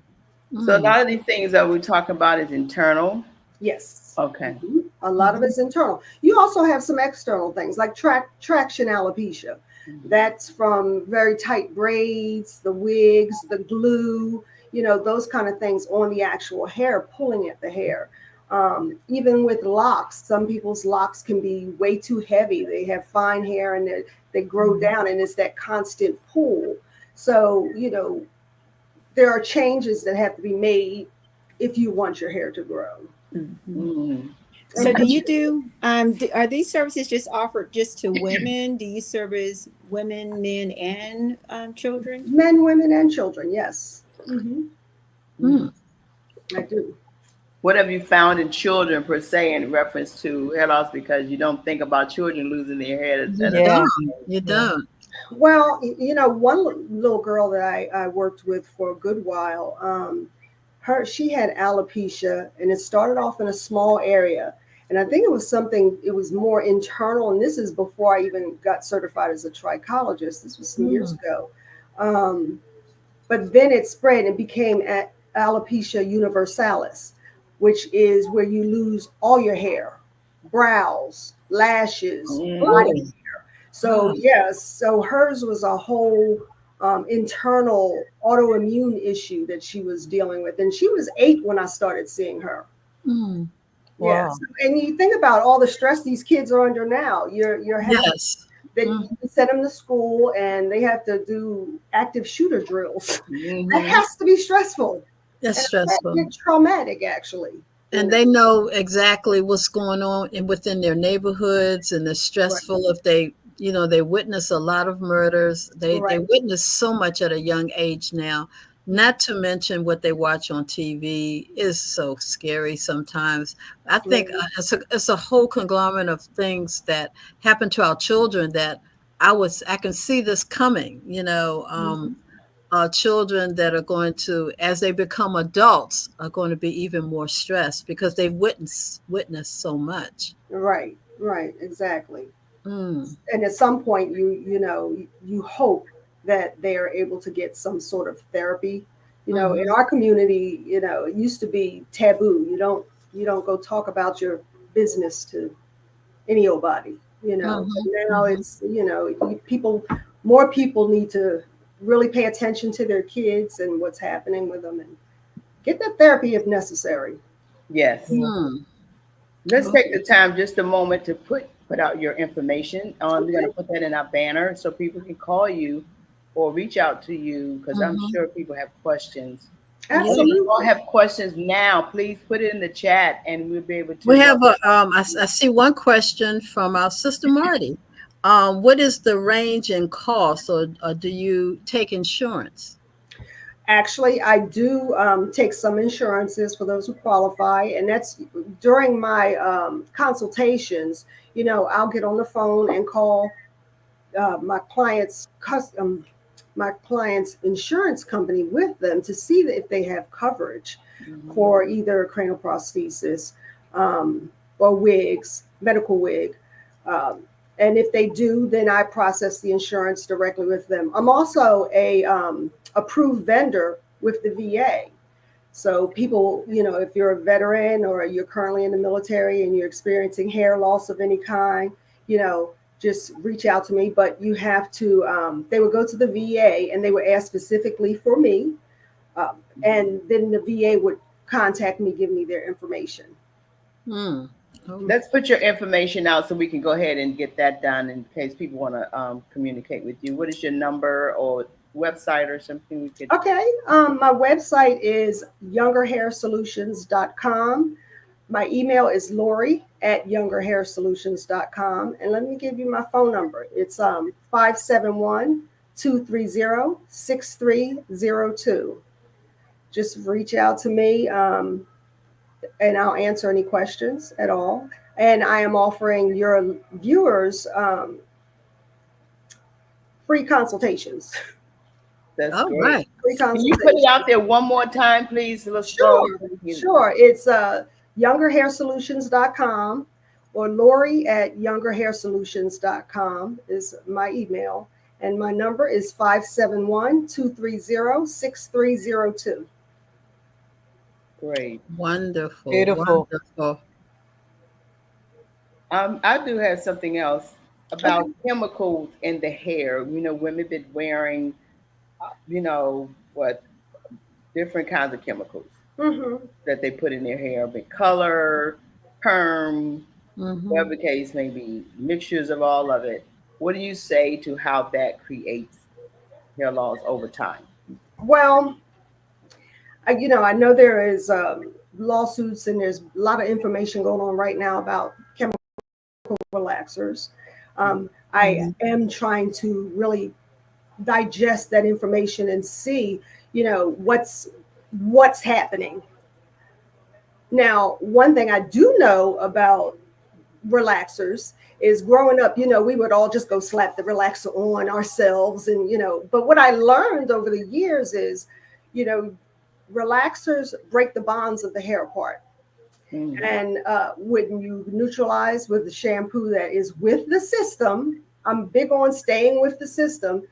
a lot of these things that we're talking about is internal. Yes. Okay. A lot of it's internal. You also have some external things like traction alopecia. That's from very tight braids, the wigs, the glue, those kind of things on the actual hair, pulling at the hair. Even with locks, some people's locks can be way too heavy. They have fine hair and they grow down, and it's that constant pull. So, there are changes that have to be made if you want your hair to grow. So do you do, are these services just offered just to women? Do you service women, men, and children? Men, women, and children. Yes. I do. What have you found in children per se in reference to hair loss? Because you don't think about children losing their hair. You don't. Well, one little girl that I worked with for a good while, she had alopecia, and it started off in a small area. And I think it was more internal. And this is before I even got certified as a trichologist. This was some years ago. But then it spread and became alopecia universalis, which is where you lose all your hair, brows, lashes, body hair. So yes, so hers was a whole internal autoimmune issue that she was dealing with, and she was 8 when I started seeing her. Wow. Yes, and you think about all the stress these kids are under now. You're having you send them to school and they have to do active shooter drills. That has to be stressful. That's stressful. It's traumatic, actually. And they know exactly what's going on within their neighborhoods, and it's stressful if they witness a lot of murders. They witness so much at a young age now. Not to mention what they watch on TV is so scary sometimes. I think it's a whole conglomerate of things that happen to our children that I can see this coming, children that are going to, as they become adults, are going to be even more stressed because they've witnessed so much. Right, exactly. And at some point, you hope that they are able to get some sort of therapy. In our community, it used to be taboo. You don't go talk about your business to any old body. But now it's more people need to really pay attention to their kids and what's happening with them, and get that therapy if necessary. Yes. Let's take the time, just a moment, to put out your information. We're going to put that in our banner so people can call you or reach out to you, because I'm sure people have questions. Absolutely. If you all have questions now, please put it in the chat and we'll be able to. We have I see one question from our sister Marty. What is the range in cost, or do you take insurance? Actually, I do take some insurances for those who qualify, and that's during my consultations. I'll get on the phone and call my client's insurance company with them to see if they have coverage for either cranial prosthesis or wigs, medical wig. And if they do, then I process the insurance directly with them. I'm also a approved vendor with the VA. So people, if you're a veteran or you're currently in the military and you're experiencing hair loss of any kind, just reach out to me. But you have to, they would go to the VA and they would ask specifically for me. And then the VA would contact me, give me their information. Let's put your information out so we can go ahead and get that done in case people want to communicate with you. What is your number or website or something we could? Okay. My website is youngerhairsolutions.com. My email is Lori@youngerhairsolutions.com. And let me give you my phone number. It's 571-230-6302. Just reach out to me and I'll answer any questions at all. And I am offering your viewers free consultations. That's great. Right. Free Can you put it out there one more time, please? Sure. It's youngerhairsolutions.com or Lori@youngerhairsolutions.com is my email. And my number is 571-230-6302. Great. Wonderful. Beautiful. Wonderful. I do have something else about chemicals in the hair. Women been wearing, different kinds of chemicals that they put in their hair, but color, perm, whatever the case may be, mixtures of all of it. What do you say to how that creates hair loss over time? Well, I know there is lawsuits and there's a lot of information going on right now about chemical relaxers. I am trying to really digest that information and see, what's happening. Now, one thing I do know about relaxers is growing up, we would all just go slap the relaxer on ourselves. And, but what I learned over the years is, relaxers break the bonds of the hair apart. And when you neutralize with the shampoo that is with the system, I'm big on staying with the system.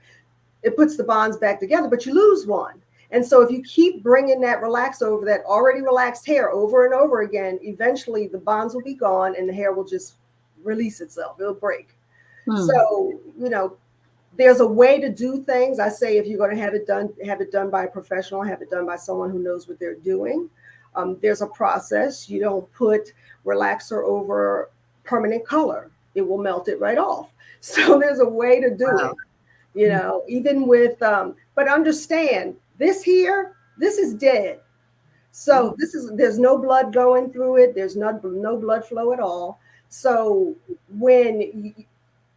It puts the bonds back together, but you lose one. And so if you keep bringing that relaxer over that already relaxed hair over and over again, eventually the bonds will be gone and the hair will just release itself. It'll break. So, there's a way to do things. I say if you're going to have it done by a professional, have it done by someone who knows what they're doing. There's a process. You don't put relaxer over permanent color. It will melt it right off. So there's a way to do it, even with, but understand this here, this is dead. So there's no blood going through it. There's no blood flow at all. So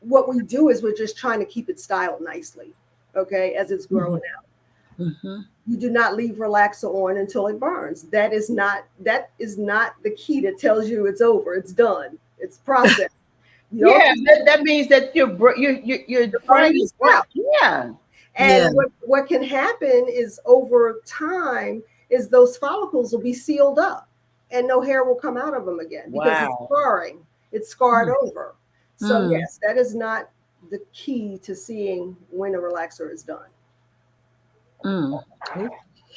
what we do is we're just trying to keep it styled nicely, okay, as it's growing out. You do not leave relaxer on until it burns. That is not the key that tells you it's over, it's done, it's processed. That means that you're frying your scalp. And what can happen is over time is those follicles will be sealed up and no hair will come out of them again because it's scarring. It's scarred over. So yes, that is not the key to seeing when a relaxer is done. Okay.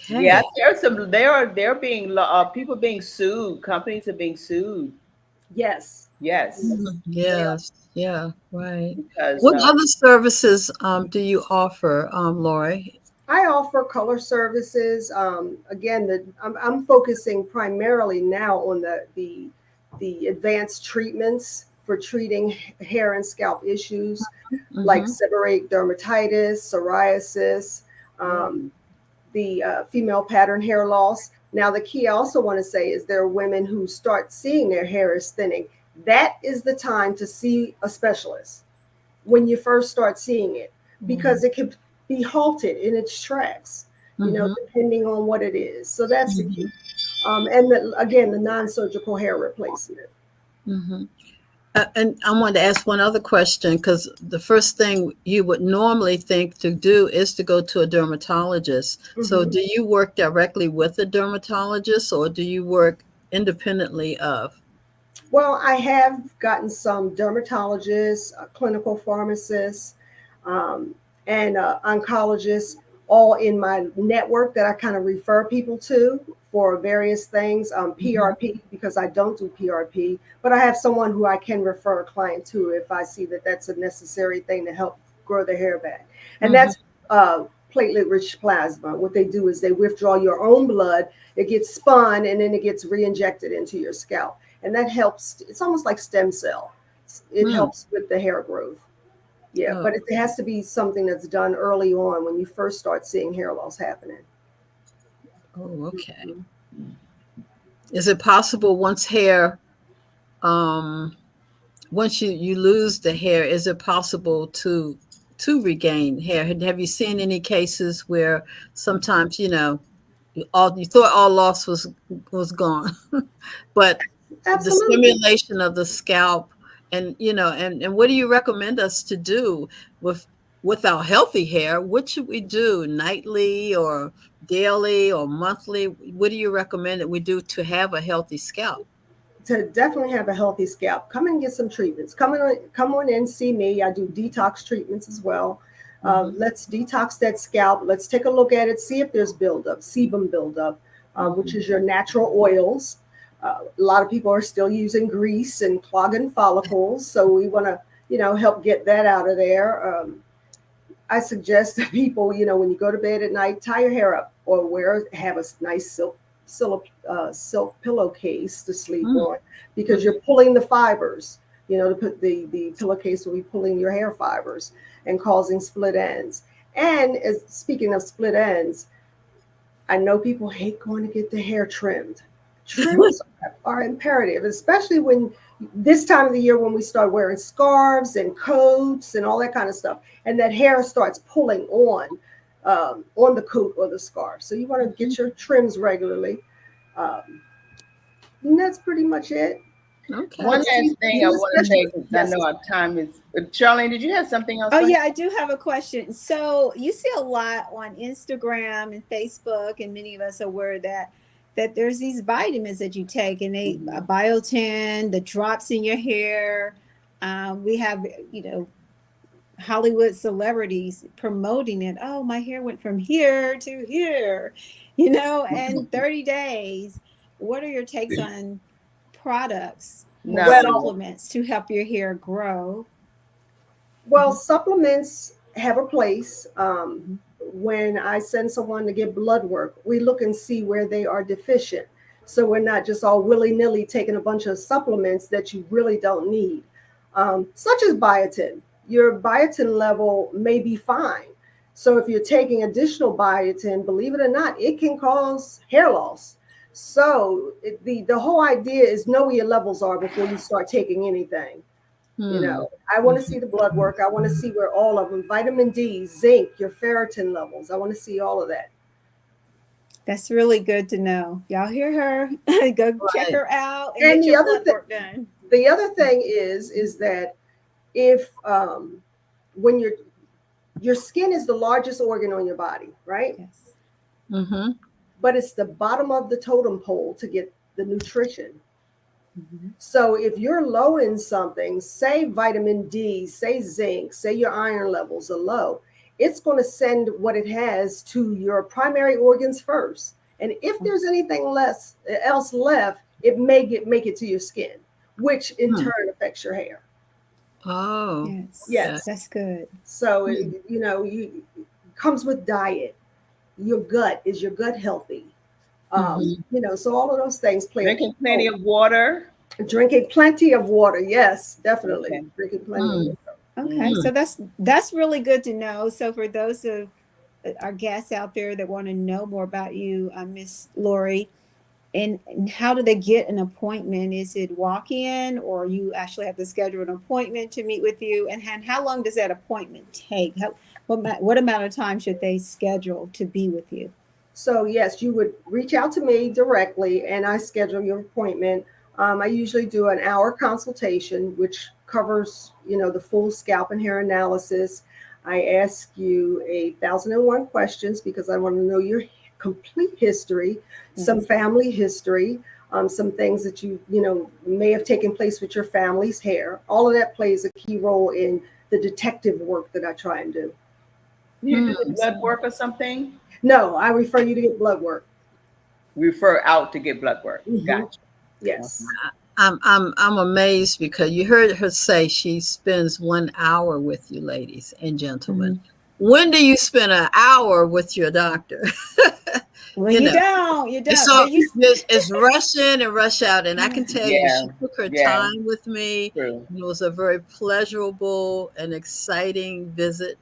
Yeah, there being people being sued. Companies are being sued. Yes. Yes. Yeah. Right. Because, what other services do you offer, Lori? I offer color services. Again, I'm focusing primarily now on the advanced treatments for treating hair and scalp issues like seborrheic dermatitis, psoriasis, the female pattern hair loss. Now, the key I also want to say is there are women who start seeing their hair is thinning. That is the time to see a specialist when you first start seeing it, because it can be halted in its tracks, depending on what it is. So that's the key. And again, the non-surgical hair replacement. And I wanted to ask one other question, because the first thing you would normally think to do is to go to a dermatologist. So do you work directly with a dermatologist or do you work independently of? Well, I have gotten some dermatologists, clinical pharmacists, and oncologists all in my network that I kind of refer people to for various things. PRP, because I don't do PRP, but I have someone who I can refer a client to if I see that that's a necessary thing to help grow their hair back. And that's platelet-rich plasma. What they do is they withdraw your own blood, it gets spun, and then it gets re-injected into your scalp. And that helps. It's almost like stem cell. It helps with the hair growth. Yeah, but it has to be something that's done early on when you first start seeing hair loss happening. Oh, okay. Is it possible once you lose the hair, is it possible to regain hair? Have you seen any cases where sometimes, you thought all loss was gone, but the stimulation of the scalp and what do you recommend us to do with our healthy hair? What should we do, nightly or daily or monthly? What do you recommend that we do to have a healthy scalp? To definitely have a healthy scalp, come and get some treatments. Come on in, see me. I do detox treatments as well. Let's detox that scalp. Let's take a look at it, see if there's buildup, sebum buildup, which is your natural oils. A lot of people are still using grease and clogging follicles, so we want to, help get that out of there. I suggest that people, when you go to bed at night, tie your hair up or have a nice silk pillowcase to sleep on, because you're pulling the fibers. The pillowcase will be pulling your hair fibers and causing split ends. And speaking of split ends, I know people hate going to get their hair trimmed. Trims are imperative, especially when this time of the year when we start wearing scarves and coats and all that kind of stuff, and that hair starts pulling on the coat or the scarf. So you want to get your trims regularly. And that's pretty much it. Okay. One last thing I want to say, because I know our time is. Charlene, did you have something else? Oh, yeah, I do have a question. So you see a lot on Instagram and Facebook, and many of us are aware that there's these vitamins that you take, and they biotin, the drops in your hair. We have, Hollywood celebrities promoting it. Oh, my hair went from here to here, in 30 days. What are your takes on products or supplements to help your hair grow? Well, supplements have a place. When I send someone to get blood work, we look and see where they are deficient. So we're not just all willy-nilly taking a bunch of supplements that you really don't need, such as biotin. Your biotin level may be fine. So if you're taking additional biotin, believe it or not, it can cause hair loss. So the whole idea is know where your levels are before you start taking anything. I want to see the blood work. I want to see where all of them, vitamin D, zinc, your ferritin levels. I want to see all of that. That's really good to know. Y'all hear her? Go check her out and get your blood work done. The other thing is that if when your skin is the largest organ on your body, right? Yes. Mm-hmm. But it's the bottom of the totem pole to get the nutrition. Mm-hmm. So if you're low in something, say vitamin D, say zinc, say your iron levels are low, it's going to send what it has to your primary organs first. And if there's anything else left, it may make it to your skin, which in turn affects your hair. Oh, yes, that's good. So it comes with diet. Your gut, is your gut healthy? So all of those things play. Drinking plenty of water. Drinking plenty of water, yes, definitely. Okay. Drinking plenty of water. Okay, so that's really good to know. So for those of our guests out there that want to know more about you, Miss Lori, and how do they get an appointment? Is it walk-in, or you actually have to schedule an appointment to meet with you? And how long does that appointment take? What amount of time should they schedule to be with you? So yes, you would reach out to me directly, and I schedule your appointment. I usually do an hour consultation, which covers, the full scalp and hair analysis. I ask you 1,001 questions because I want to know your complete history, some family history, some things that you may have taken place with your family's hair. All of that plays a key role in the detective work that I try and do. You do blood work or something? No, I refer you to get blood work. Refer out to get blood work. Mm-hmm. Gotcha. Yes. I'm amazed because you heard her say she spends 1 hour with you, ladies and gentlemen. Mm-hmm. When do you spend an hour with your doctor? Well, you don't. So it's rush in and rush out. And I can tell you, she took her time with me. True. It was a very pleasurable and exciting visit,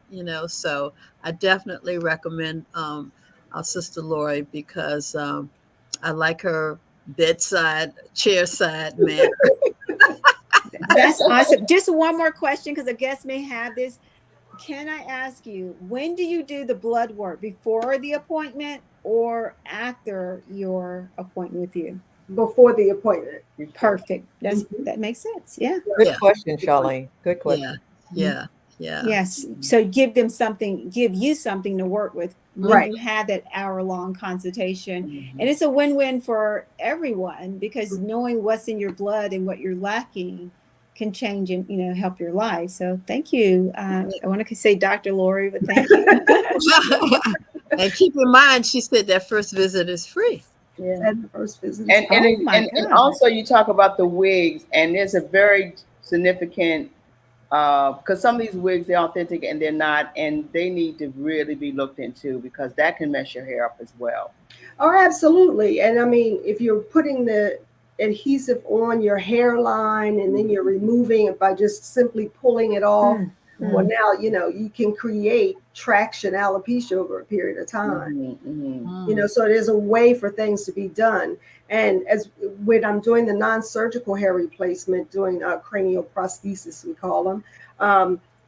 so I definitely recommend our Sister Lori because I like her chairside manner. That's awesome. Just one more question, because a guest may have this. Can I ask you, when do you do the blood work? Before the appointment or after your appointment with you? Before the appointment. Perfect. That makes sense. Yeah. Good question, Charlene. Good question. Yeah. Yes. So give you something to work with when you have that hour-long consultation. Mm-hmm. And it's a win-win for everyone, because knowing what's in your blood and what you're lacking can change and help your life. So thank you. I want to say Dr. Lori, but thank you. And keep in mind, she said that first visit is free. Yeah, and the first visit. And also you talk about the wigs, and there's a very significant because some of these wigs, they're authentic and they're not, and they need to really be looked into because that can mess your hair up as well. Oh, absolutely. And I mean, if you're putting the adhesive on your hairline and then you're removing it by just simply pulling it off, Well, now, you can create traction alopecia over a period of time. So there's a way for things to be done. And as when I'm doing the non-surgical hair replacement, doing cranial prosthesis, we call them,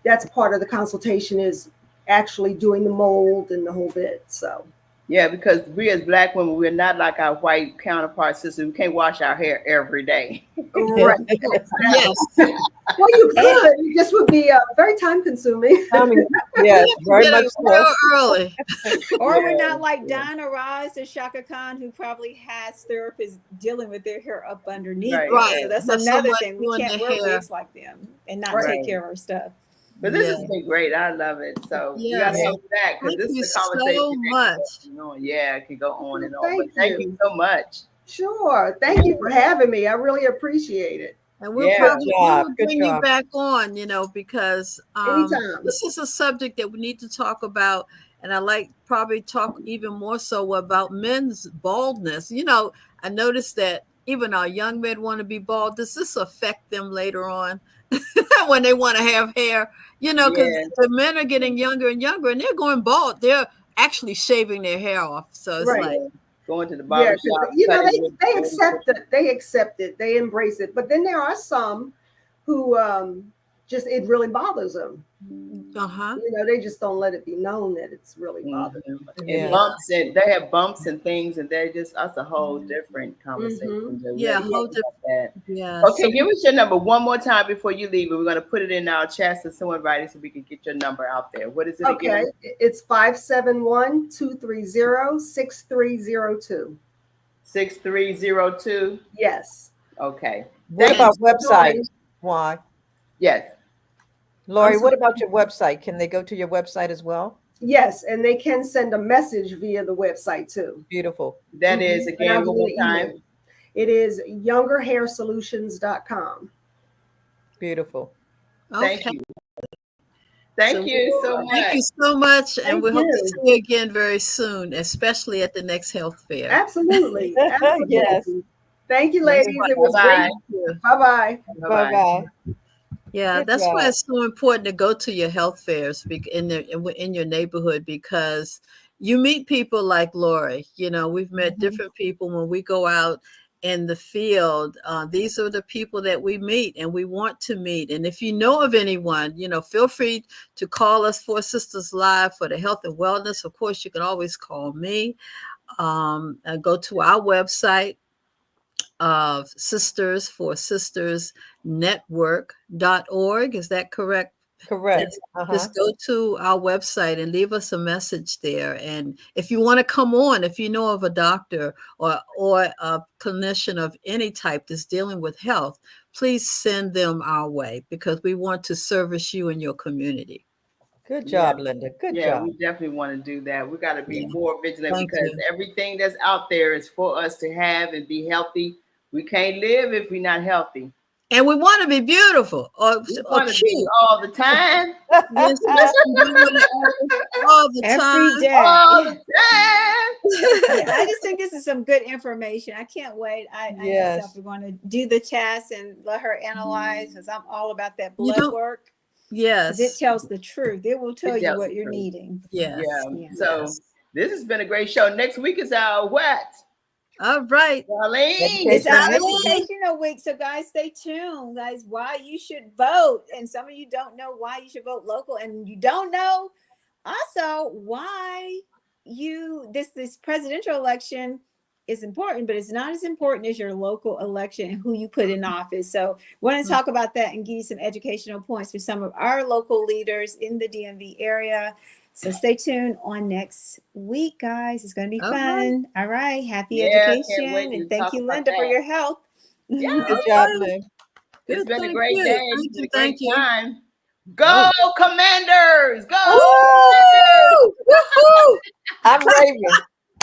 that's part of the consultation, is actually doing the mold and the whole bit. So yeah, because we as Black women, we're not like our white counterparts, sisters. We can't wash our hair every day. right. Yes. Well, you could. This would be very time consuming. Yes, very much so. Real early. Or we're not like Diana Ross or Shaka Khan, who probably has therapists dealing with their hair up underneath. Right. So that's Not so another much thing. We doing can't the wear hair. wigs like them and not Right. take care of our stuff. But this has been great. I love it. So we got to come back, because Thank this you is a conversation. so much. Yeah, it can go on and on. Thank But thank you so much. Sure. Thank you for having me. I really appreciate it. And we'll bring you back on, because Anytime. this is a subject that we need to talk about. And I probably talk even more so about men's baldness. I noticed that even our young men want to be bald. Does this affect them later on when they want to have hair? Because the men are getting younger and younger, and they're going bald. They're actually shaving their hair off. So it's like going to the barber shop. They accept it. They accept it. They embrace it. But then there are some who just, it really bothers them. They just don't let it be known that it's really bothering them. And bumps, and they have bumps and things, and that's a whole different conversation. Whole different. Yeah. Okay, give us your number one more time before you leave, and we're going to put it in our chat so someone write it so we can get your number out there. What is it again? It's 571-230-6302. 6302. Yes. Okay. What about website? Why? Yes. Lori, what about your website? Can they go to your website as well? Yes, and they can send a message via the website too. Beautiful. That is, again, one more time. It is youngerhairsolutions.com. Beautiful. Thank you. Thank you so much. Thank you so much. And we hope to see you again very soon, especially at the next health fair. Absolutely. Yes. Thank you, ladies. It was great. Bye-bye. Bye-bye. Yeah, that's why it's so important to go to your health fairs in your neighborhood, because you meet people like Lori. We've met different people when we go out in the field. These are the people that we meet and we want to meet. And if you know of anyone, feel free to call us 4Sisters Live for the health and wellness. Of course, you can always call me. Go to our website of Sisters 4SistersNetwork.org. Is that correct? Correct. Just go to our website and leave us a message there. And if you want to come on, if you know of a doctor or a clinician of any type that's dealing with health, please send them our way, because we want to service you and your community. Good job, Linda. Good job. We definitely want to do that. We got to be more vigilant, because everything that's out there is for us to have and be healthy. We can't live if we're not healthy. And we want to be beautiful or cute all the time. Yes, all the time. Every day. All the time. I just think this is some good information. I can't wait. I myself are going to do the test and let her analyze, because I'm all about that blood work. Yes. It tells the truth. It will tell you what you're needing. Yes. Yeah. So this has been a great show. Next week is our what? All right. It's our educational week. So guys, stay tuned. Guys, why you should vote. And some of you don't know why you should vote local. And you don't know also why this presidential election is important, but it's not as important as your local election and who you put in office. So we want to talk about that and give you some educational points for some of our local leaders in the DMV area. So stay tuned on next week, guys. It's going to be fun. All right. Happy education. And thank you, Linda, for your help. Yeah. Good job, Linda. It's been a great day. It's been a great time. Go Commanders! Go! Woo! I'm raving.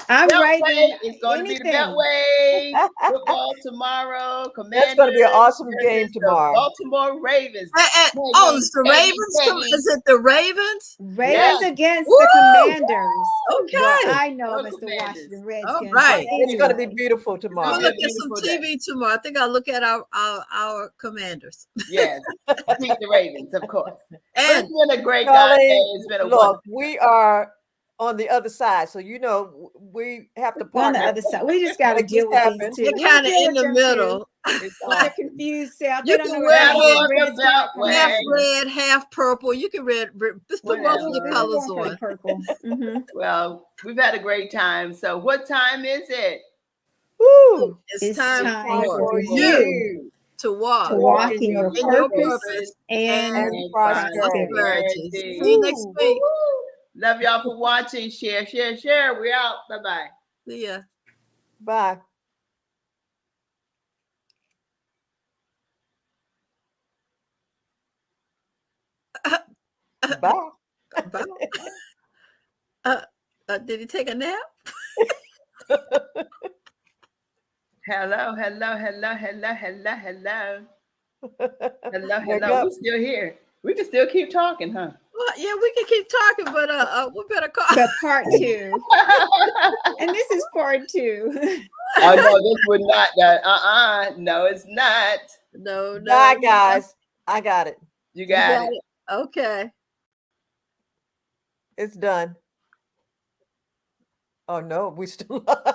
I'm writing It's going to be the anything. Beltway football tomorrow. Commanders That's going to be an awesome game versus the tomorrow. Baltimore Ravens. Oh, it's the Ravens. Is it the Ravens? Ravens Yes. against Woo! the Commanders. Okay. Well, I know Go them as the Commanders. Washington Redskins. All right. but It's going to be anyway. beautiful We'll tomorrow. look at some Beautiful TV tomorrow. I think I'll look at our Commanders. Yes, beat the Ravens, of course. But And it's been a great God day. Darling, It's been a look, wonderful. we are on the other side, so we have to We're on the partner. other side. We just got to Make deal this with these happen. two. they're We'll kind of deal in with the them middle. too. It's With their all confused self. You They don't can know wear where the red's coming from. Beltway. Half red, half purple. You can just put both of Whatever. your I'm colors going for the on. purple. Mhm. Well, we've had a great time. So, what time is it? Woo! It's time for you you to walk to walk in your in your purpose purpose and and prosperity. prosperity. See you next Woo, week. woo. Love y'all for watching. Share. We're out. Bye-bye. See ya. Bye. Bye. Bye. Did he take a nap? Hello. Wake up. We're still here. We can still keep talking, huh? Well, yeah, we can keep talking, but we better call. but part 2. And this is part 2. Oh no, this would not. No, it's not. No. Bye, guys. I got it. You got it. Okay. It's done. Oh no, we still live.